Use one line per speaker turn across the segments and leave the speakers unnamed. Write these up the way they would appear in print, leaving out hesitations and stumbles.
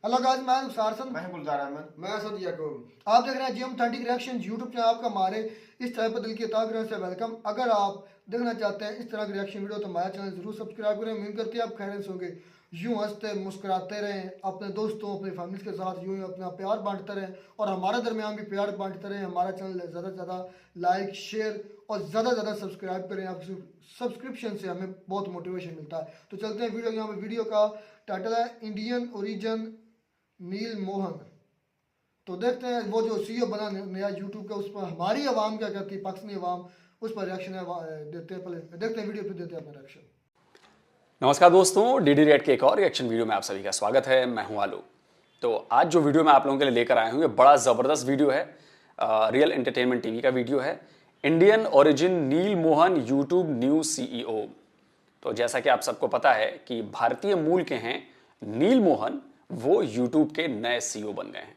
Hello guys, मैं मुख्तार हसन।
मैं गुलजार अहमद।
मैं असद याकूब। आप देख रहे हैं जिम 30 रिएक्शन यूट्यूब चैनल। आपका हमारे इस तरह पर दिल की अता से वेलकम। अगर आप देखना चाहते हैं इस तरह की रिएक्शन वीडियो तो हमारा चैनल जरूर सब्सक्राइब करें। उम्मीद करते हैं आप खैर से होंगे। यूँ हंसते मुस्कुराते रहें, अपने दोस्तों अपनी फैमिली के साथ यूँ ही अपना प्यार बांटते रहें और हमारे दरमियान भी प्यार बांटते रहें। हमारा चैनल ज़्यादा से ज़्यादा लाइक शेयर और ज़्यादा से ज़्यादा सब्सक्राइब करें। आप सब्सक्रिप्शन से हमें बहुत मोटिवेशन मिलता है। तो चलते हैं वीडियो। यहाँ पर वीडियो का टाइटल है इंडियन ओरिजिन नील मोहन। तो देखते हैं वो जो सीईओ बना नया यूट्यूब का, उस पर हमारी आवाम क्या कहती है, पाकिस्तानी आवाम उस पर रिएक्शन देते हैं। पहले देखते हैं वीडियो, फिर देते हैं अपना रिएक्शन।
नमस्कार दोस्तों, डीडी रेड के एक और रिएक्शन वीडियो में आप सभी का स्वागत है। मैं हूं आलू। तो आज जो वीडियो मैं आप लोगों के लिए लेकर आया हूं ये बड़ा ज़बरदस्त वीडियो है। रियल एंटरटेनमेंट टीवी का वीडियो है। इंडियन ओरिजिन नील मोहन यूट्यूब न्यू सीईओ। तो जैसा कि आप सबको पता है कि भारतीय मूल के हैं नील मोहन, वो यूट्यूब के नए सीईओ बन गए हैं।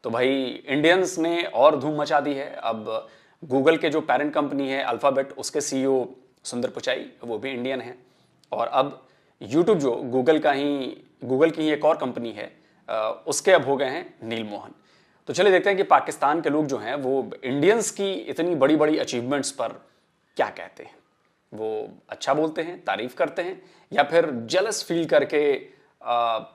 तो भाई इंडियंस ने और धूम मचा दी है। अब गूगल के जो पेरेंट कंपनी है अल्फाबेट, उसके सीईओ सुंदर पिचाई वो भी इंडियन है। और अब यूट्यूब जो गूगल की ही एक और कंपनी है, उसके अब हो गए हैं नील मोहन। तो चलिए देखते हैं कि पाकिस्तान के लोग जो हैं वो इंडियंस की इतनी बड़ी बड़ी अचीवमेंट्स पर क्या कहते हैं। वो अच्छा बोलते हैं, तारीफ करते हैं, या फिर जेलस फील करके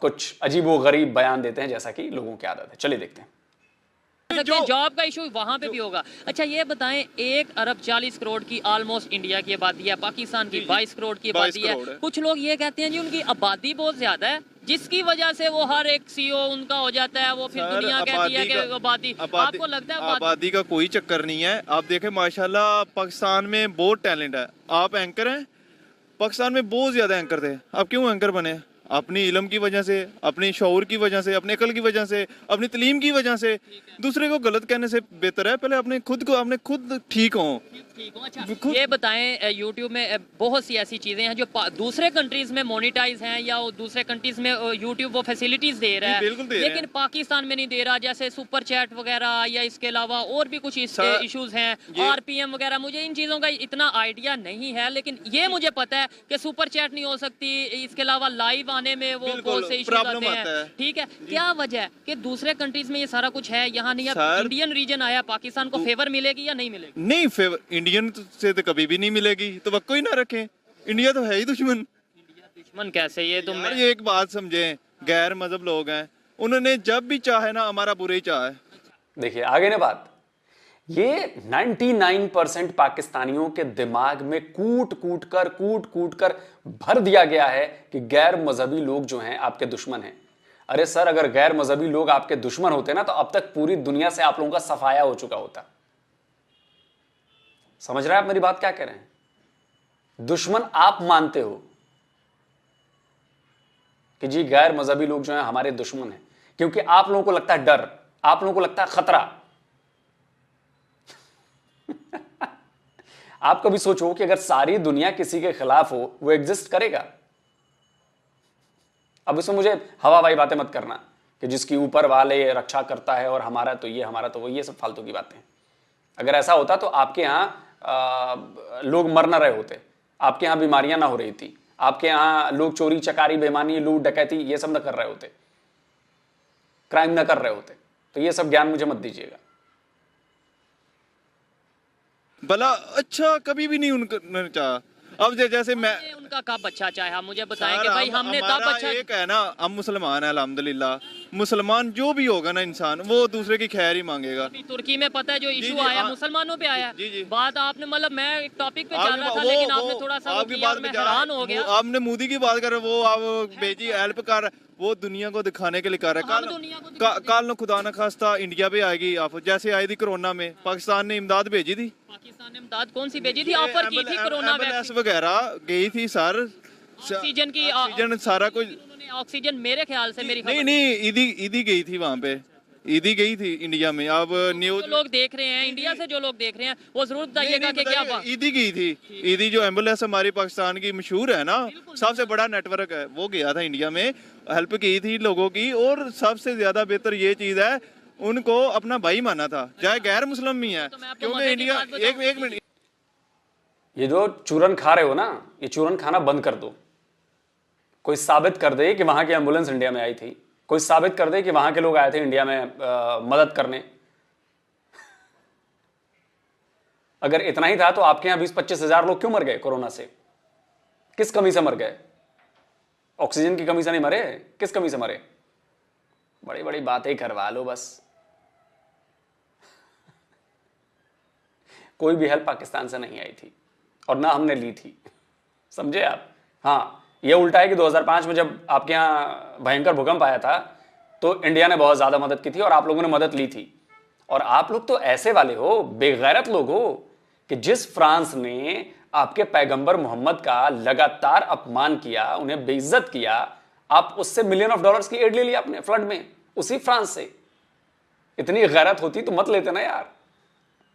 कुछ अजीब व गरीब बयान देते हैं, जैसा कि लोगों की आदत है। चलिए देखते हैं।
जॉब का इशू वहां पे भी होगा। अच्छा ये बताएं, 1 अरब 40 करोड़ की ऑलमोस्ट इंडिया की आबादी है, पाकिस्तान की 22 करोड़ की आबादी है। कुछ लोग ये कहते हैं जी उनकी आबादी बहुत ज्यादा है, जिसकी वजह से वो हर एक सीईओ उनका हो जाता है। वो फिर दुनिया कहती है कि आबादी, आपको लगता है
आबादी का कोई चक्कर नहीं है। आप देखें माशाल्लाह पाकिस्तान में बहुत टैलेंट है। आप एंकर हैं, पाकिस्तान में बहुत ज्यादा एंकर थे। आप क्यों एंकर बने? अपनी इल्म की वजह से, अपनी शऊर की वजह से, अपने अकल की वजह से, अपनी तलीम की वजह से। दूसरे को गलत कहने से बेहतर है पहले अपने खुद ठीक हो।
अच्छा ये बताएं, यूट्यूब में बहुत सी ऐसी चीजें हैं जो दूसरे कंट्रीज में मोनेटाइज हैं या दूसरे कंट्रीज में यूट्यूब वो फैसिलिटीज दे रहा है, लेकिन पाकिस्तान में नहीं दे रहा। जैसे सुपर चैट वगैरह या इसके अलावा और भी कुछ इश्यूज हैं, आरपीएम वगैरह। मुझे इन चीजों का इतना आइडिया नहीं है, लेकिन ये मुझे पता है कि सुपर चैट नहीं हो सकती। इसके अलावा लाइव आने में वो बहुत से इश्यूज आते हैं। ठीक है, क्या वजह है कि दूसरे कंट्रीज में ये सारा कुछ है, यहाँ नहीं है? इंडियन रीजन आया, पाकिस्तान को फेवर मिलेगी या नहीं मिलेगी?
नहीं, फेवर इंडियन से तो कभी भी नहीं मिलेगी। तो वक्को ही ना रखें, इंडिया तो है ही दुश्मन।
इंडिया दुश्मन कैसे? ये तो
यार ये एक बात समझें, गैर मजहब लोग हैं, उन्होंने जब भी चाहे ना हमारा बुरा ही चाहे।
देखिए आगे ना बात, ये 99% पाकिस्तानियों के दिमाग में कूट कूट कर भर दिया गया है कि गैर मजहबी लोग जो हैं आपके दुश्मन हैं। अरे सर, अगर गैर मजहबी लोग आपके दुश्मन होते ना तो अब तक पूरी दुनिया से आप लोगों का सफाया हो चुका होता। समझ रहे हैं आप मेरी बात क्या कह रहे हैं? दुश्मन आप मानते हो कि जी गैर मजहबी लोग जो हैं हमारे दुश्मन हैं, क्योंकि आप लोगों को लगता है डर, आप लोगों को लगता है खतरा। आप कभी सोचो कि अगर सारी दुनिया किसी के खिलाफ हो, वो एग्जिस्ट करेगा? अब इसमें मुझे हवाबाई बातें मत करना कि जिसकी ऊपर वाले रक्षा करता है और हमारा तो ये, हमारा तो वो, ये सब फालतू की बातें। अगर ऐसा होता तो आपके यहाँ लोग मर ना रहे होते, आपके यहाँ बीमारियां ना हो रही थी, आपके यहाँ लोग चोरी चकारी बेईमानी लूट डकैती ये सब ना कर रहे होते, क्राइम ना कर रहे होते। तो ये सब ज्ञान मुझे मत दीजिएगा।
भला अच्छा कभी भी नहीं उनका चाहा। अब जैसे मैं
उनका कब अच्छा चाहे, मुझे बताएं कि भाई हमने तब अच्छा।
एक है ना, हम मुसलमान है अल्हम्दुलिल्लाह। मुसलमान जो भी होगा ना इंसान, वो दूसरे की खैर ही मांगेगा।
तुर्की में पता है जो इशू आया मुसलमानों पे आया।
जी।
बात आपने, मतलब मैं एक टॉपिक पे चल रहा था लेकिन आपने थोड़ा सा मैं हैरान हो गया।
आपने मोदी की बात कर, वो आप भेजी हेल्प कर, वो दुनिया को दिखाने के लिए कर रहा है। कल खुदा न खास्ता इंडिया पे आएगी आप, जैसे आई थी कोरोना में, पाकिस्तान ने इमदाद भेजी थी।
पाकिस्तान ने इमदाद कौन सी भेजी थी? ऑफर की थी कोरोना
वगैरह गई थी सर,
ऑक्सीजन की,
ऑक्सीजन सारा कुछ।
ऑक्सीजन मेरे ख्याल से, मेरी
नहीं ईदी गई थी वहाँ पे, ईदी गई थी इंडिया में। अब न्यूज
लोग देख रहे हैं, इंडिया से जो लोग देख रहे हैं वो जरूर बताइएगा कि क्या
ईदी गई थी। ईदी जो एम्बुलेंस हमारी पाकिस्तान की मशहूर है ना, सबसे बड़ा नेटवर्क है, वो गया था इंडिया में, हेल्प की थी लोगों की। और सबसे ज्यादा बेहतर ये चीज है, उनको अपना भाई माना था, चाहे गैर मुस्लिम भी है। क्योंकि इंडिया, एक मिनट,
ये जो चूरन खा रहे हो ना, ये चूरन खाना बंद कर दो। कोई साबित कर दे कि वहां की एम्बुलेंस इंडिया में आई थी, कोई साबित कर दे कि वहां के लोग आए थे इंडिया में मदद करने। अगर इतना ही था तो आपके यहां 20-25 हजार लोग क्यों मर गए कोरोना से? किस कमी से मर गए? ऑक्सीजन की कमी से नहीं मरे, किस कमी से मरे? बड़ी बड़ी बातें करवा लो बस। कोई भी हेल्प पाकिस्तान से नहीं आई थी और ना हमने ली थी, समझे आप? हाँ, ये उल्टा है कि 2005 में जब आपके यहां भयंकर भूकंप आया था तो इंडिया ने बहुत ज्यादा मदद की थी और आप लोगों ने मदद ली थी। और आप लोग तो ऐसे वाले हो, बेगैरत लोग हो कि जिस फ्रांस ने आपके पैगंबर मोहम्मद का लगातार अपमान किया, उन्हें बेइज्जत किया, आप उससे $मिलियन ऑफ डॉलर्स की एड ले लिया अपने फ्लड में, उसी फ्रांस से। इतनी गैरत होती तो मत लेते ना यार।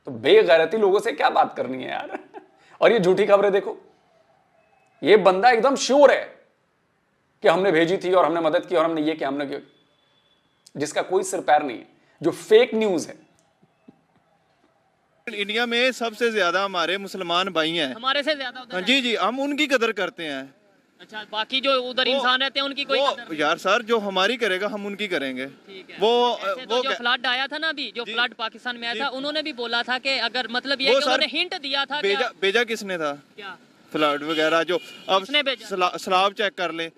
तो बेगैरती लोगों से क्या बात करनी है यार। और ये झूठी खबरें देखो, ये बंदा एकदम श्योर है कि हमने भेजी थी और हमने मदद की और हमने ये किया, हमने किया, जिसका कोई सिर पैर नहीं है, जो फेक न्यूज है।
इंडिया में सबसे ज्यादा हमारे मुसलमान भाई हैं,
हमारे से ज्यादा उधर
जी जी, हम उनकी कदर करते हैं।
अच्छा, बाकी जो उधर इंसान रहते हैं उनकी कोई कदर नहीं।
यार सर, जो हमारी करेगा हम उनकी करेंगे।
ठीक है।
वो
ऐसे तो जो फ्लड आया था ना अभी, जो फ्लड पाकिस्तान में आया था, उन्होंने भी बोला था कि अगर मतलब ये
वो
कि
सर
उन्होंने हिंट दिया था
भेजा किसने था
क्या
फ्लड वगैरह जो अब
किसने भेजा?
सैलाब चेक कर ले,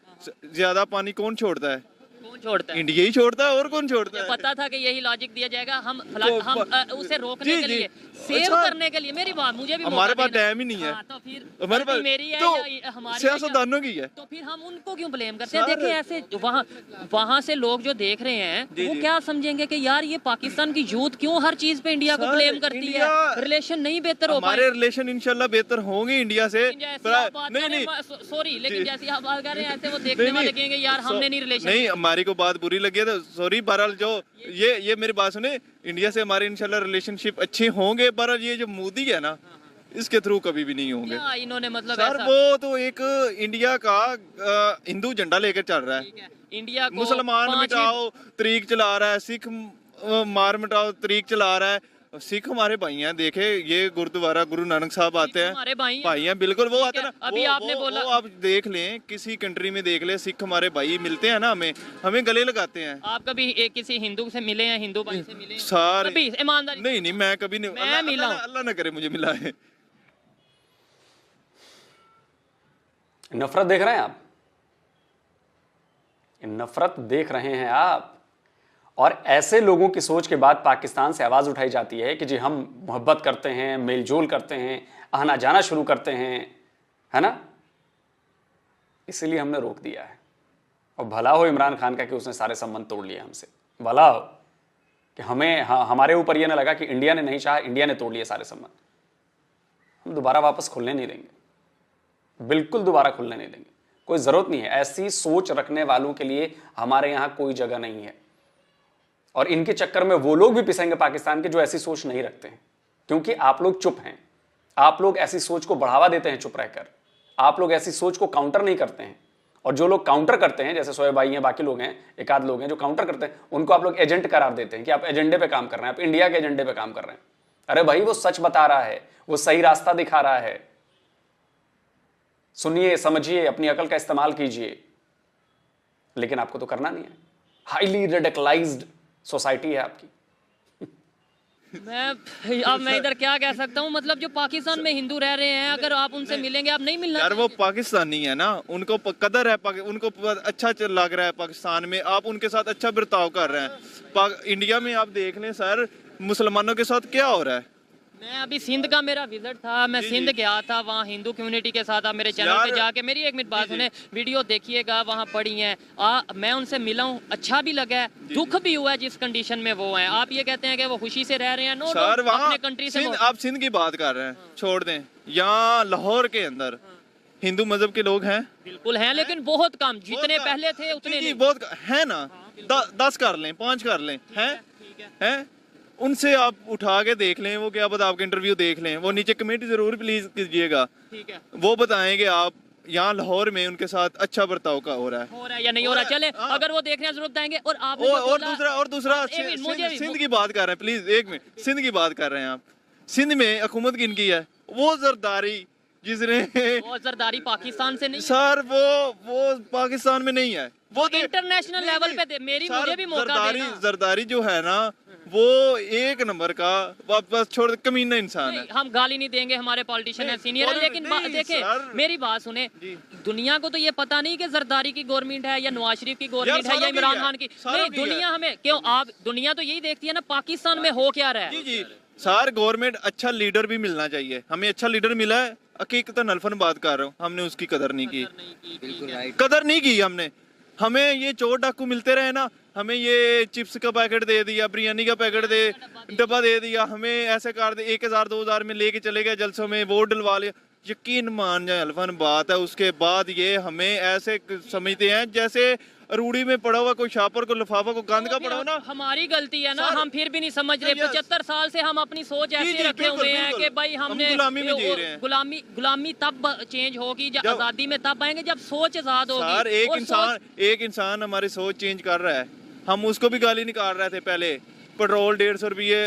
ज्यादा पानी कौन छोड़ता है?
कौन छोड़ता है?
इंडिया ही छोड़ता है, और कौन छोड़ता है?
पता था कि यही लॉजिक दिया जाएगा, हम फ्लड हम उसे रोकने
जी,
के
जी।
लिए, सेव
अच्छा।
करने के लिए। मेरी बात, मुझे भी
हमारे
मौका
पास
देना।
टाइम ही नहीं है।
हाँ, तो फिर
हमारे
गलती
पास
मेरी है
तो
या हमारी है
सियासतदानों की है।
तो फिर हम उनको क्यों ब्लेम करते हैं?
सर-
देखिए ऐसे वहाँ से लोग जो देख रहे हैं वो क्या समझेंगे कि यार ये पाकिस्तान की यूथ क्यों हर चीज पे इंडिया को
सर,
ब्लेम करती है,
इंडिया-
रिलेशन नहीं बेहतर हो
हमारे रिलेशन इंशाल्लाह बेहतर होंगे इंडिया से। नहीं
सॉरी, लेकिन जैसी आप बात कर रहे हैं ऐसे वो देखने
नहीं,
वाले
नहीं।
कहेंगे यार हमने नहीं रिलेशन।
नहीं, हमारी को बात बुरी लगी है तो सॉरी। बहरहाल जो ये मेरी बात सुने, इंडिया से हमारे इंशाल्लाह रिलेशनशिप अच्छे होंगे, पर ये जो मोदी है ना, इसके थ्रू कभी भी नहीं होंगे।
क्या इन्होंने मतलब
सर
ऐसा
वो तो एक इंडिया का हिंदू झंडा लेकर चल रहा है।
ठीक है, इंडिया को
मुसलमान
5
मिटाओ तरीक चला रहा है, सिख मार मिटाओ तरीक चला रहा है। सिख हमारे भाई हैं, देखे ये गुरुद्वारा गुरु नानक साहब आते हैं,
हमारे भाई
हैं बिल्कुल। वो
ठीक
आते हैं
है,
ना,
अभी आपने बोला-
वो आप देख लें, किसी कंट्री में देख लें, सिख हमारे भाई मिलते हैं ना, हमें गले लगाते हैं।
आप कभी किसी हिंदू से मिले हैं, हिंदू भाई से मिले हैं?
सारे
कभी ईमानदारी?
नहीं, मैं कभी नहीं।
मैं मिला हूं।
अल्लाह ना करे मुझे मिला है।
नफरत देख रहे हैं आप, नफरत देख रहे हैं आप। और ऐसे लोगों की सोच के बाद पाकिस्तान से आवाज उठाई जाती है कि जी हम मोहब्बत करते हैं, मेलजोल करते हैं, आना जाना शुरू करते हैं, है ना। इसीलिए हमने रोक दिया है। और भला हो इमरान खान का कि उसने सारे संबंध तोड़ लिए हमसे। भला हो कि हमारे ऊपर यह ना लगा कि इंडिया ने नहीं चाहा, इंडिया ने तोड़ लिए सारे संबंध। हम दोबारा वापस खुलने नहीं देंगे, बिल्कुल दोबारा खुलने नहीं देंगे। कोई जरूरत नहीं है, ऐसी सोच रखने वालों के लिए हमारे यहां कोई जगह नहीं है। और इनके चक्कर में वो लोग भी पिसेंगे पाकिस्तान के जो ऐसी सोच नहीं रखते हैं, क्योंकि आप लोग चुप हैं। आप लोग ऐसी सोच को बढ़ावा देते हैं चुप रहकर। आप लोग ऐसी सोच को काउंटर नहीं करते हैं। और जो लोग काउंटर करते हैं, जैसे शोएब भाई हैं, बाकी लोग हैं, एक आध लोग हैं जो काउंटर करते हैं, उनको आप लोग एजेंट करार देते हैं कि आप एजेंडे पे काम कर रहे हैं, आप इंडिया के एजेंडे पे काम कर रहे हैं। अरे भाई, वो सच बता रहा है, वो सही रास्ता दिखा रहा है। सुनिए, समझिए, अपनी अकल का इस्तेमाल कीजिए। लेकिन आपको तो करना नहीं है। हाईली रेडिकलाइज्ड सोसाइटी है आपकी।
मैं इधर क्या कह सकता हूँ, मतलब जो पाकिस्तान में हिंदू रह रहे हैं, अगर आप उनसे मिलेंगे, आप नहीं मिलना
यार वो पाकिस्तानी है ना, उनको कदर है, उनको अच्छा लग रहा है पाकिस्तान में, आप उनके साथ अच्छा बर्ताव कर रहे हैं। इंडिया में आप देख लें सर, मुसलमानों के साथ क्या हो रहा है।
मैं अभी सिंध का मेरा विजिट था, मैं सिंध गया था, वहाँ हिंदू कम्युनिटी के साथ, आप मेरे चैनल पे जाके मेरी एक मिनट बात सुने, वीडियो देखिएगा, वहाँ पड़ी हैं। मैं उनसे मिला हूँ, अच्छा भी लगा है, दुख भी हुआ है जिस कंडीशन में वो हैं। आप ये कहते हैं कि वो खुशी से रह रहे हैं, नो
सर वहाँ
अपने कंट्री से
आप सिंध की बात कर रहे हैं, छोड़ दें। यहाँ लाहौर के अंदर हिंदू मजहब के लोग हैं,
बिल्कुल हैं, लेकिन बहुत कम, जितने पहले थे उतने नहीं।
बहुत है ना, 10 कर लें, 5 कर लें, हैं। उनसे आप उठा के देख लें, वो क्या पता आपके इंटरव्यू देख लें, वो नीचे कमेंट जरूर प्लीज कीजिएगा,
ठीक है,
वो बताएंगे आप यहाँ लाहौर में उनके साथ अच्छा बर्ताव का हो रहा है
या नहीं हो रहा। चले, अगर वो देखने जरूर बताएंगे। और आप
और दूसरा सिंध की बात कर रहे हैं, प्लीज एक मिनट, सिंध की बात कर रहे हैं आप। सिंध में हुकूमत किनकी है? वो जरदारी जिसने
वो जरदारी पाकिस्तान से नहीं,
सर वो पाकिस्तान में नहीं है, वो
इंटरनेशनल लेवल पे मुझे भी मौका देना।
जरदारी जो है ना वो एक नंबर का वापस छोड़ कमीना इंसान है।
हम गाली नहीं देंगे, हमारे पॉलिटिशियन है, सीनियर है, लेकिन देखें मेरी बात सुने, दुनिया को तो ये पता नहीं कि जरदारी की गवर्नमेंट है या नवाज शरीफ की गवर्नमेंट है या इमरान खान की, नहीं दुनिया हमें क्यों, आप दुनिया तो यही देखती है ना पाकिस्तान में हो क्या रहा है।
जी जी सर, गवर्नमेंट अच्छा लीडर भी मिलना चाहिए, हमें अच्छा लीडर मिला है, हकीकतन अल्फन बात कर रहा हूँ, हमने उसकी कदर नहीं की, कदर नहीं की हमने। हमें ये चोर डाकू मिलते रहे ना, हमें ये चिप्स का पैकेट दे दिया, बिरयानी का पैकेट डब्बा दे दिया, हमें ऐसे कर दे 1000 2000 में लेके चले गए जलसों में, वोट डलवा लिया, यकीन मान जाए अल्फन बात है। उसके बाद ये हमें ऐसे समझते हैं जैसे रूढ़ी में पड़ा हुआ कोई छापर को लिफाफा को गंद का पड़ा हो ना।
हमारी गलती है ना, हम फिर भी नहीं समझ रहे। 75 साल से हम अपनी सोच ऐसे रखे हुए हैं कि भाई हमने गुलामी तब चेंज होगी जब आजादी में, तब आएंगे जब सोच आजाद होगी।
सर एक इंसान हमारी सोच चेंज कर रहा है, हम उसको भी गाली निकाल रहे थे पहले। पेट्रोल 150 रुपये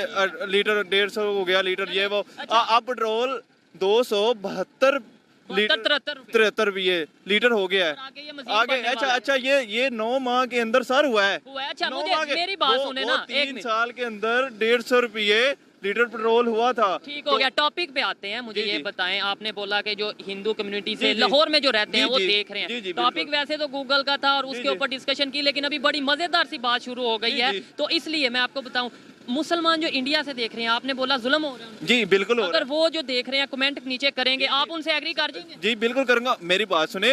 लीटर, 150 हो गया लीटर, ये वो। अब पेट्रोल 272 73 रुपये लीटर हो गया है आगे। अच्छा ये 9 माह के अंदर सर हुआ है।
अच्छा मुझे मेरी बात सुने ना,
3 साल के अंदर 150 रुपये लीटर पेट्रोल हुआ था।
ठीक हो गया, टॉपिक पे आते हैं। मुझे ये बताएं, आपने बोला कि जो हिंदू कम्युनिटी से लाहौर में जो रहते हैं वो देख रहे हैं, टॉपिक वैसे तो गूगल का था और उसके ऊपर डिस्कशन की, लेकिन अभी बड़ी मजेदार सी बात शुरू हो गई है, तो इसलिए मैं आपको बताऊं, मुसलमान जो इंडिया से देख रहे हैं, आपने बोला जुल्म हो रहा है।
जी बिल्कुल,
अगर वो जो देख रहे हैं कमेंट नीचे करेंगे, आप उनसे एग्री कर जाएंगे?
जी बिल्कुल करूंगा। मेरी बात सुने,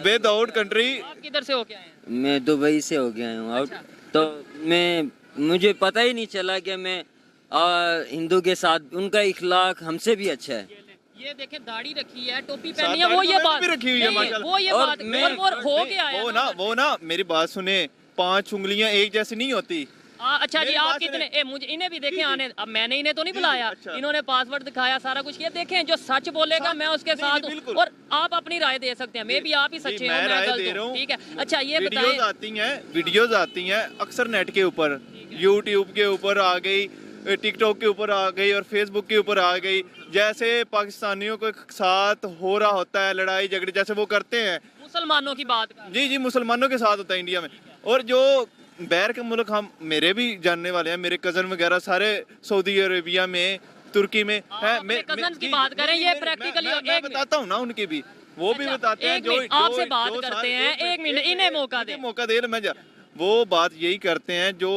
विदाउट कंट्री।
आप किधर से हो गए हैं?
मैं दुबई से हो गया हूँ आउट। तो मुझे पता ही नहीं चला कि मैं हिंदू के साथ, उनका इखलाक हमसे भी अच्छा है।
ये देखें, दाढ़ी रखी है, टोपी पहनी है, वो ये बात
भी रखी हुई है माशाल्लाह।
वो ये बात और हो गया है
वो ना मेरी बात सुने, 5 उंगलियां एक जैसी नहीं होती।
अच्छा जी, आप कितने मुझे इन्हें भी देखें आने, अब मैंने इन्हें तो नहीं बुलाया, इन्होंने पासवर्ड दिखाया, सारा कुछ किया। देखें जो सच बोलेगा मैं उसके साथ हूं, और आप अपनी राय दे सकते हैं, मे भी आप ही सच्चे हो, मैं गलत हूं, ठीक है। अच्छा ये बताएं,
वीडियोस आती हैं अक्सर नेट के ऊपर, यूट्यूब के ऊपर आ गई, टिकटॉक के ऊपर आ गई और फेसबुक के ऊपर आ गई, जैसे पाकिस्तानियों के साथ हो रहा होता है लड़ाई झगड़े, जैसे वो करते हैं
मुसलमानों की बात।
जी मुसलमानों के साथ होता है इंडिया में। और जो बैर के मुल्क, हम मेरे भी जानने वाले हैं, मेरे कजन वगैरह सारे सऊदी अरेबिया में, तुर्की में है।
कजन की बात करें, ये प्रैक्टिकली
मैं बताता हूँ ना, उनकी भी वो भी बताते हैं, जो
आपसे बात करते हैं। 1 मिनट इन्हें मौका दे
मैं वो बात यही करते हैं, जो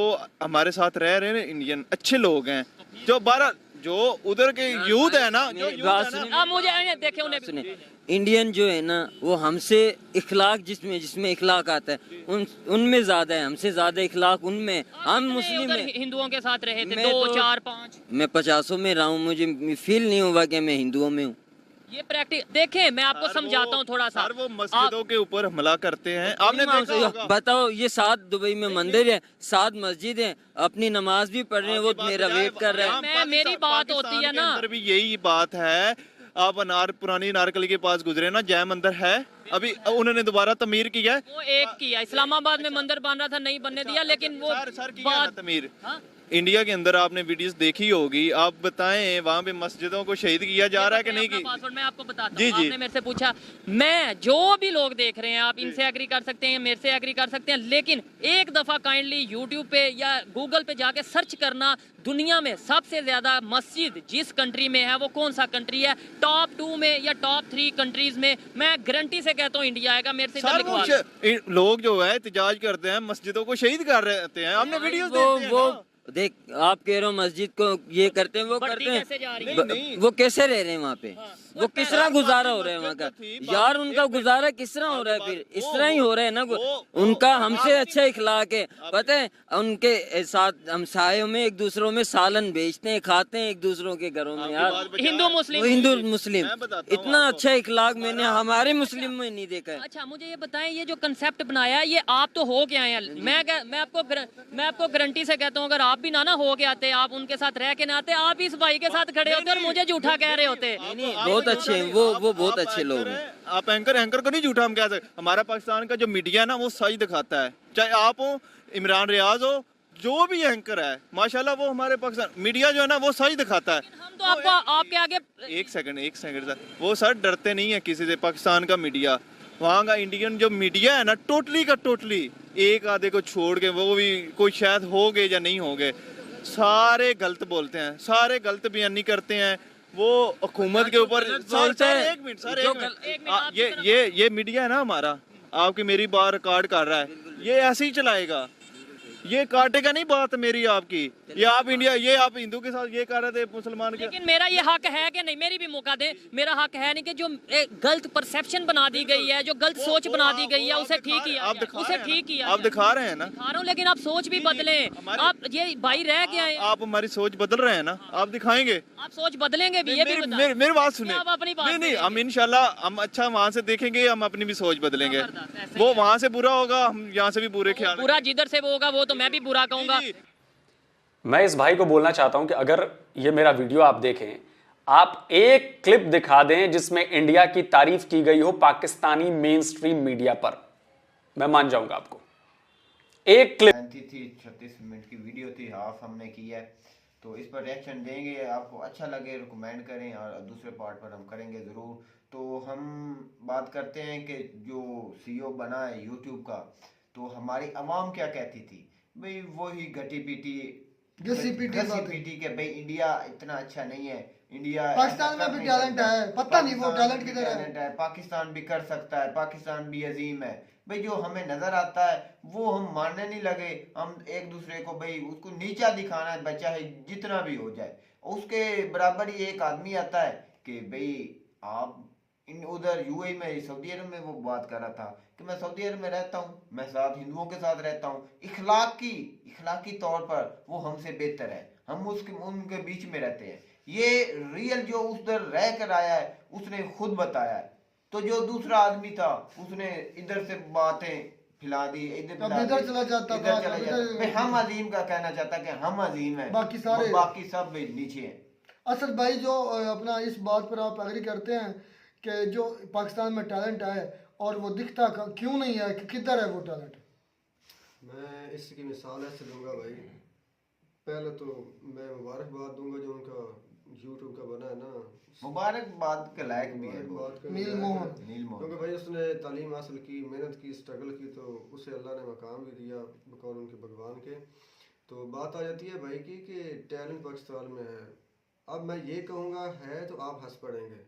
हमारे साथ रह रहे हैं इंडियन अच्छे लोग हैं, जो उधर के यूथ है ना,
मुझे देखे उन्हें
इंडियन जो है ना, वो हमसे इखलाक, जिसमें इखलाक आता है उनमें ज्यादा है, हमसे ज्यादा इखलाक उनमें। हम मुस्लिम हैं,
हिंदुओं के साथ रहे थे 2 4 5,
मैं 50 में रहा हूँ, मुझे फील नहीं हुआ कि मैं हिंदुओं में हूँ।
ये प्रैक्टिस देखें, मैं आपको समझाता हूँ थोड़ा सा।
वो मस्जिदों के ऊपर हमला करते हैं, आपने देखा होगा।
बताओ, ये 7 दुबई में मंदिर है, 7 मस्जिद है, अपनी नमाज भी पढ़ रहे हैं, वो मेरा वेट कर रहे हैं।
मेरी बात होती है ना,
भी यही बात है। आप पुरानी अनारकली के पास गुजरे ना, जय मंदिर है, अभी उन्होंने दोबारा तमीर किया है,
वो एक किया। इस्लामाबाद में मंदिर बन रहा था, नहीं बनने दिया, लेकिन वो
बात तमीर। इंडिया के अंदर आपने वीडियोस देखी होगी, आप बताएं वहाँ पे मस्जिदों को शहीद किया जा रहा है कि नहीं की?
पासवर्ड मैं आपको बताता हूँ। आपने मेरे से पूछा, मैं जो भी लोग देख रहे हैं, आप इनसे एग्री कर सकते हैं, मेरे से एग्री कर सकते हैं, लेकिन एक दफा काइंडली यूट्यूब पे या गूगल पे जाके सर्च करना, दुनिया में सबसे ज्यादा मस्जिद जिस कंट्री में है वो कौन सा कंट्री है, टॉप 2 में या टॉप 3 कंट्रीज में, मैं गारंटी से कहता हूँ इंडिया आएगा। मेरे से
लोग जो है एहतजाज करते हैं, मस्जिदों को शहीद कर रहे हैं, हमने वीडियो
देख, आप कह रहे हो मस्जिद को ये करते हैं, वो करते हैं, वो कैसे रह रहे हैं वहाँ पे? वो किस तरह गुजारा हो रहा है वहाँ का? यार उनका गुजारा किस तरह हो रहा है? फिर इस तरह ही हो रहा है ना। उनका हमसे अच्छा इखलाक है, पता है। उनके साथ हम सायों में एक दूसरों में सालन बेचते हैं, खाते हैं एक दूसरों के घरों में। यार हिंदू मुस्लिम इतना अच्छा इखलाक मैंने हमारे मुस्लिम में नहीं देखा है।
अच्छा मुझे ये बताएं, ये जो कंसेप्ट बनाया है, ये आप तो हो गया है, मैं आपको गारंटी से कहता हूँ, अगर आप भी ना हो के आते, आप उनके साथ रह के ना आते, आप इस भाई के साथ खड़े होते और मुझे झूठा कह रहे होते।
बहुत अच्छे हैं वो बहुत अच्छे लोग हैं।
आप एंकर को नहीं झूठा हम कह सकते। हमारा पाकिस्तान का जो मीडिया ना, वो सच दिखाता है, चाहे आप हो, इमरान रियाज हो, जो भी एंकर है माशाल्लाह वो हमारे पाकिस्तान मीडिया जो है ना वो सही दिखाता है।
हम तो आपको आपके आगे
एक सेकंड सर, वो सर डरते नहीं है किसी से। पाकिस्तान का मीडिया, वहाँ का इंडियन जो मीडिया है ना, टोटली का टोटली, एक आधे को छोड़ के, वो भी कोई शायद हो गए या नहीं हो गए, सारे गलत बोलते हैं, सारे गलत बयानी करते हैं। वो हुकूमत के ऊपर एक मिनट ये मीडिया है ना हमारा, आपकी मेरी बात रिकॉर्ड कर रहा है, ये ऐसे ही चलाएगा, ये काटेगा नहीं बात मेरी आपकी। ये आप इंडिया, ये आप हिंदू के साथ ये कर रहे थे मुसलमान के।
लेकिन मेरा ये हक है कि नहीं, मेरी भी मौका दे, मेरा हक है नहीं कि जो गलत परसेप्शन बना दी गई है, जो गलत सोच बना दी गई है, उसे ठीक किया, उसे ठीक किया।
आप दिखा रहे हैं ना,
दिखा रहा हूं, लेकिन आप सोच भी बदलें। आप ये भाई रह गया है,
आप हमारी सोच बदल रहे हैं ना, आप दिखाएंगे,
आप सोच बदलेंगे भी, ये भी बताएं।
मेरी बात सुने।
आप अपनी बात
नहीं, हम इंशाल्लाह हम अच्छा वहाँ से देखेंगे, हम अपनी भी सोच बदलेंगे। वो वहाँ से बुरा होगा, हम यहाँ से भी बुरे ख्याल,
बुरा जिधर से वो होगा वो तो मैं भी बुरा कहूंगा।
मैं इस भाई को बोलना चाहता हूं कि अगर ये मेरा वीडियो आप देखें, आप एक क्लिप दिखा दें जिसमें इंडिया की तारीफ की गई हो पाकिस्तानी मेन स्ट्रीम मीडिया पर, मैं मान जाऊंगा आपको। एक क्लिप
थी 36 मिनट की वीडियो थी, हाफ हमने की है, तो इस पर रिएक्शन देंगे। आपको अच्छा लगे रिकमेंड करें, और दूसरे पार्ट पर हम करेंगे ज़रूर। तो हम बात करते हैं कि जो CEO बना है यूट्यूब का, तो हमारी आवाम क्या कहती थी भाई, वही घटी पीटी के भाई इंडिया इतना अच्छा नहीं है, इंडिया
पाकिस्तान में भी टैलेंट है, पता नहीं वो टैलेंट किधर है।
पाकिस्तान भी कर सकता है, पाकिस्तान भी अजीम है भाई। जो हमें नजर आता है वो हम मानने नहीं लगे, हम एक दूसरे को भाई उसको नीचा दिखाना है, बच्चा है जितना भी हो जाए। उसके बराबर ही एक आदमी आता है कि भाई आप उधर UAE में, सऊदी अरब में वो बात कर रहा था कि मैं सऊदी अरब में रहता हूँ, मैं साथ हिंदुओं के साथ रहता हूँ, इखलाकी तौर पर वो हमसे बेहतर है, हम उनके बीच में रहते हैं। ये रियल जो उधर रह कर आया है उसने खुद बताया है। तो जो दूसरा आदमी था उसने इधर से बातें फैला दी, इधर
चला जाता।
हम अजीम का कहना चाहता कि हम अजीम है, बाकी सब नीचे हैं।
असद भाई, जो अपना इस बात पर आप एग्री करते हैं कि जो पाकिस्तान में टैलेंट है और वो दिखता क्यों नहीं है, कि किधर है वो टैलेंट?
मैं इसकी मिसाल ऐसे दूंगा भाई। पहले तो मैं मुबारकबाद दूंगा जो उनका यूट्यूब का बना है ना,
मुबारकबाद के लायक भी है
नील मोहन,
क्योंकि भाई उसने तालीम हासिल की, मेहनत की, स्ट्रगल की, तो उसे अल्लाह ने मकाम भी दिया बकौल उनके भगवान के। तो बात आ जाती है भाई की कि टैलेंट पाकिस्तान में है। अब मैं ये कहूँगा है तो आप हंस पड़ेंगे।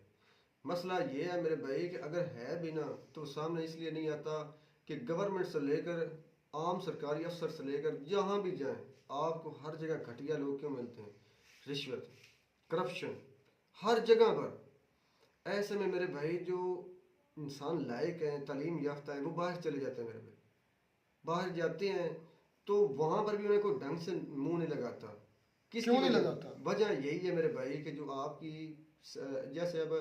मसला ये है मेरे भाई कि अगर है भी ना तो सामने इसलिए नहीं आता कि गवर्नमेंट से लेकर आम सरकारी अफसर से लेकर जहाँ भी जाएं आपको हर जगह घटिया लोग क्यों मिलते हैं, रिश्वत, करप्शन हर जगह पर। ऐसे में मेरे भाई जो इंसान लायक हैं, तालीम याफ्ता है, वो बाहर चले जाते हैं। मेरे भाई बाहर जाते हैं तो वहाँ पर भी उन्हें कोई ढंग से मुंह नहीं लगाता।
क्यों नहीं लगाता?
वजह यही है मेरे भाई कि जो आपकी, जैसे अब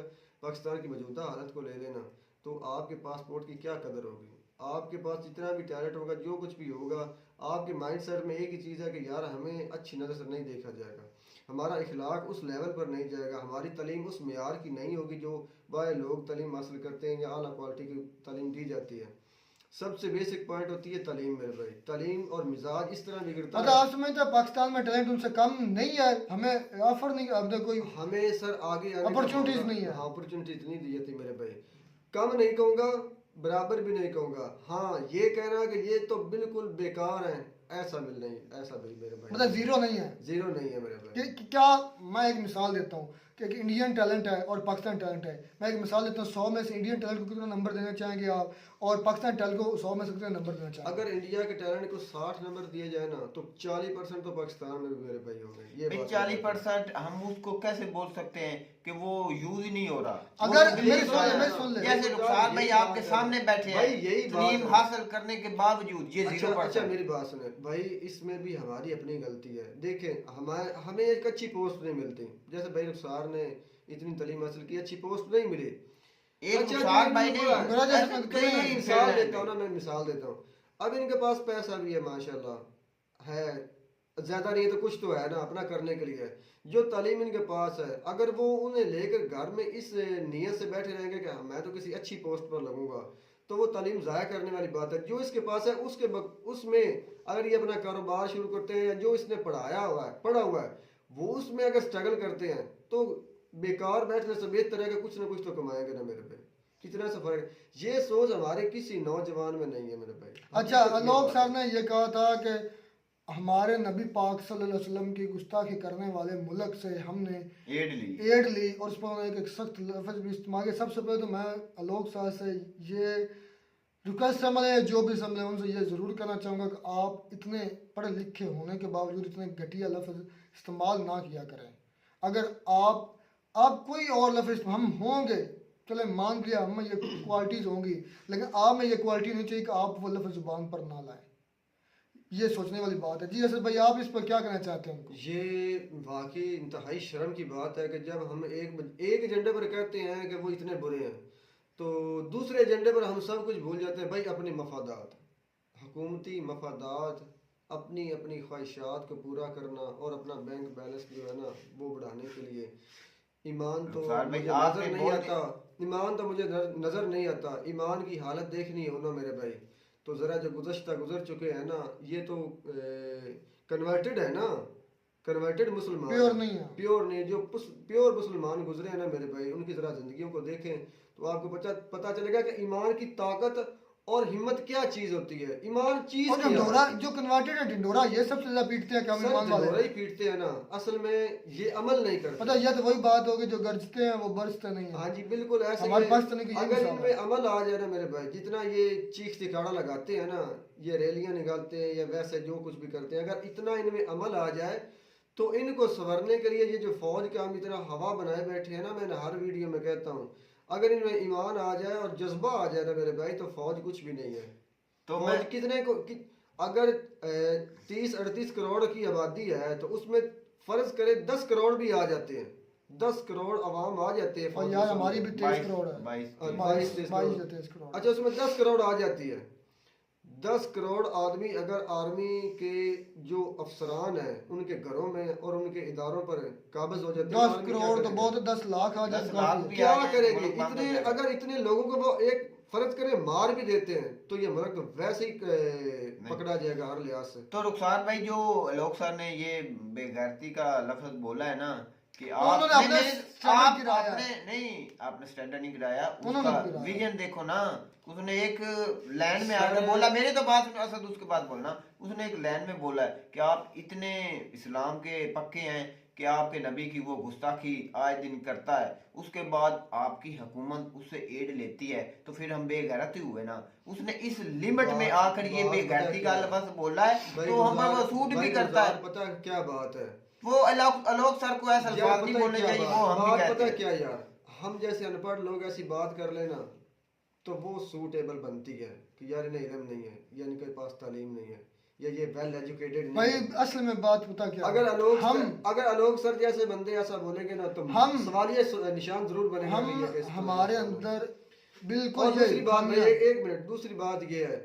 पाकिस्तान की मौजूदा हालत को ले लेना, तो आपके पासपोर्ट की क्या कदर होगी, आपके पास जितना भी टैलेंट होगा, जो कुछ भी होगा, आपके माइंडसेट में एक ही चीज़ है कि यार हमें अच्छी नज़र से नहीं देखा जाएगा, हमारा इखलाक उस लेवल पर नहीं जाएगा, हमारी तालीम उस मेयार की नहीं होगी जो बाहर लोग तालीम हासिल करते हैं या आला क्वालिटी की तालीम दी जाती है। सबसे बेसिक पॉइंट होती है तालीम मेरे भाई। तालीम और मिजाज इस तरह बिगड़ता है।
आप समझते हैं पाकिस्तान में टैलेंट उनसे कम नहीं है? हमें ऑफर नहीं, अब कोई
हमें सर आगे
अपॉर्चुनिटीज नहीं है।
हाँ, अपॉर्चुनिटीज नहीं दी जाती मेरे भाई। कम नहीं कहूँगा, बराबर भी नहीं कहूँगा। हाँ, ये कहना कि ये तो बिल्कुल बेकार है, ऐसा भी नहीं, ऐसा भी मेरे भाई
मतलब जीरो नहीं है,
जीरो नहीं है मेरे भाई।
क्या मैं एक मिसाल देता हूँ कि इंडियन टैलेंट है और पाकिस्तान टैलेंट है। मैं एक मिसाल देता हूँ, 100 में से इंडियन टैलेंट को कितना नंबर देना चाहेंगे आप, और पाकिस्तान टैलेंट को 100 में से कितना नंबर देना चाहेंगे?
अगर इंडिया के टैलेंट को 60 नंबर दिए जाए ना तो 40% तो पाकिस्तान में भी मेरे भाई हो गए। ये
40% हम उसको कैसे बोल सकते हैं कि वो यूज ही नहीं हो रहा?
अगर मेरी सुन ले,
जैसे रुखसार भाई आपके सामने बैठे हैं,
यही
तालीम हासिल करने के बावजूद ये 0%।
अच्छा मेरी बात सुने भाई, इसमें भी हमारी अपनी गलती है। देखें हमें एक अच्छी पोस्ट नहीं मिलती। जैसे भाई रुखसार ने इतनी तालीम हासिल की, अच्छी पोस्ट नहीं मिली। मिसाल देता हूँ ना, मैं मिसाल देता हूँ। अब इनके पास पैसा भी है माशाल्लाह है, ज्यादा नहीं है तो कुछ तो है ना अपना करने के लिए। जो तालीम इनके पास है, अगर वो उन्हें लेकर घर में इस नीयत से बैठे रहेंगे कि मैं तो किसी अच्छी पोस्ट पर लगूंगा, तो वो तालीम ज़ाया करने वाली बात है। जो इसके पास है उसमें अगर ये अपना कारोबार शुरू करते हैं, या जो इसने पढ़ा हुआ है वो उसमें अगर स्ट्रगल करते हैं, तो बेकार बैठने से बेहतर है कि कुछ ना कुछ तो कमाएंगे ना मेरे भाई। कितना सा फर्क है, ये सोच हमारे किसी नौजवान में नहीं है मेरे भाई।
अच्छा, आलोक सर ने ये कहा था कि हमारे नबी पाक सल्लल्लाहु अलैहि वसल्लम की गुस्ताखी करने वाले मुल्क से हमने एड ली और उस पर एक सख्त लफ्ज़ भी इस्तेमाल किया। सबसे पहले तो मैं आलोक साहब से ये रिक्वेस्ट समझे, जो भी समझे उनसे ये ज़रूर कहना चाहूँगा कि आप इतने पढ़े लिखे होने के बावजूद इतने घटिया लफ्ज़ इस्तेमाल ना किया करें। अगर आप कोई और लफ्ज़ हम होंगे, चले मान लिया हमें ये क्वालिटीज़ होंगी, लेकिन आप में ये क्वालिटी नहीं चाहिए कि आप वो लफ्ज़ ज़ुबान पर ना लाएं। ये सोचने वाली बात है। जी असद भाई, आप इस पर क्या कहना चाहते हैं उनको?
ये वाकई इंतहाई शर्म की बात है कि जब हम एक एजेंडे पर कहते हैं कि वो इतने बुरे हैं, तो दूसरे एजेंडे पर हम सब कुछ भूल जाते हैं भाई। अपने मफादात, हुकूमती मफादात, अपनी ख्वाहिशात को पूरा करना और अपना बैंक बैलेंस जो है ना वो बढ़ाने के लिए ईमान तो मुझे नजर नहीं आता। ईमान तो मुझे नजर नहीं आता। ईमान की हालत देखनी है ना मेरे भाई, तो ज़रा जो गुज़र चुके हैं ना, ये तो कन्वर्टेड है ना, कन्वर्टेड मुसलमान, प्योर नहीं है। जो प्योर मुसलमान गुजरे हैं ना मेरे भाई, उनकी ज़रा ज़िंदगियों को देखें तो आपको पता चलेगा कि ईमान की ताकत और हिम्मत क्या चीज होती है। ईमान चीज
और जो कन्वर्टेड है ढिंडोरा, ये सबसे ज्यादा पीटते हैं। कम ईमान वाले
ही पीटते हैं ना, असल में ये अमल नहीं करते।
पता, ये तो वही बात होगी, जो गरजते हैं वो बरसते नहीं है।
हाँ जी, बिल्कुल ऐसे
हमारे पास तो नहीं।
अगर इनमें अमल आ जाए ना मेरे भाई, जितना ये चीख तिखाड़ा लगाते हैं ना, ये रैलियां निकालते हैं या वैसे जो कुछ भी करते हैं, अगर इतना इनमें अमल आ जाए तो इनको संवरने के लिए ये जो फौज का हम इतना हवा बनाए बैठे हैं ना, मैंने हर वीडियो में कहता हूँ, अगर इनमें ईमान आ जाए और जज्बा आ जाए ना मेरे भाई, तो फौज कुछ भी नहीं है। तो फौज कितने को अगर 30-38 करोड़ की आबादी है, तो उसमें फर्ज करे 10 करोड़ भी आ जाते हैं, 10 करोड़ आवाम आ जाते हैं।
और यार हमारी भी 23 करोड़ है,
22-23 करोड़। अच्छा, उसमें 10 करोड़ आ जाती है। 10 करोड़ आदमी अगर आर्मी के जो अफसरान हैं उनके घरों में और उनके इदारों पर काबिज हो जाते हैं,
10 करोड़ तो बहुत, 10 लाख आ जाए,
क्या करेगी? अगर इतने लोगों को वो एक फर्ज करे मार भी देते हैं, तो ये मुल्क तो वैसे ही पकड़ा जाएगा हर लिहाज से।
तो रुखसार भाई, जो लोग सर ने ये बेगैरती का लफ्ज बोला है ना, कि आपने स्टैंडर्ड नहीं गिराया, उसका विजन देखो ना। उसने एक लैंड में आकर बोला, मेरी तो बात असद उसके बाद बोलना, उसने एक लैंड में बोला है कि आप इतने इस्लाम के पक्के हैं कि आपके नबी की वो गुस्ताखी आए दिन करता है, उसके बाद आपकी हुकूमत उससे एड लेती है, तो फिर हम बेगैरती हुए ना। उसने इस लिमिट में आकर ये बेगैरती का लफ्ज बोला है, तो हम वो सूट भी करता है।
पता क्या बात है,
वो आलोक सर को ऐसा बात नहीं बोलने चाहिए, वो हम भी कहते हैं।
क्या यार, हम जैसे अनपढ़ लोग ऐसी बात कर लेना तो वो सूटेबल बनती है कि यार इन्हें इल्म नहीं है, या इनके पास तालीम नहीं है, या ये वेल एजुकेटेड नहीं
भाई
है।
असल में बात पता क्या,
अगर आलोक सर जैसे बंदे ऐसा बोलेंगे ना, तो हम सवालिया निशान जरूर बनेगा
हमारे अंदर। बिल्कुल।
दूसरी बात, एक मिनट, दूसरी बात ये है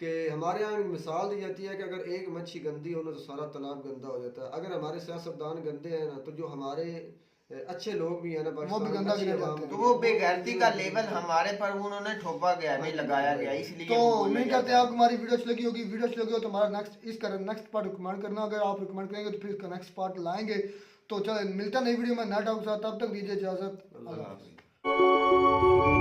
कि हमारे यहाँ मिसाल दी जाती है कि अगर एक मच्छी गंदी हो ना तो सारा तालाब गंदा हो जाता है। अगर हमारे सियासतदान गंदे हैं ना, तो जो हमारे अच्छे लोग भी है ना,
वो भी गंदा गिना जाते हैं।
तो वो बेगैरती का लेवल हमारे पर उन्होंने ठोपा गया, नहीं लगाया गया, इसलिए
तो उम्मीद करते हैं आपको हमारी वीडियो अच्छी लगी होगी। वीडियो अच्छी लगी हो तो हमारा नेक्स्ट पार्ट रिकमेंड करना। अगर आप रिकमेंड करेंगे तो फिर इसका नेक्स्ट पार्ट लाएंगे। तो चलो, मिलता नई वीडियो में नया टॉपिक के साथ, तब तक दीजिए इजाजत। अल्लाह हाफ़िज़।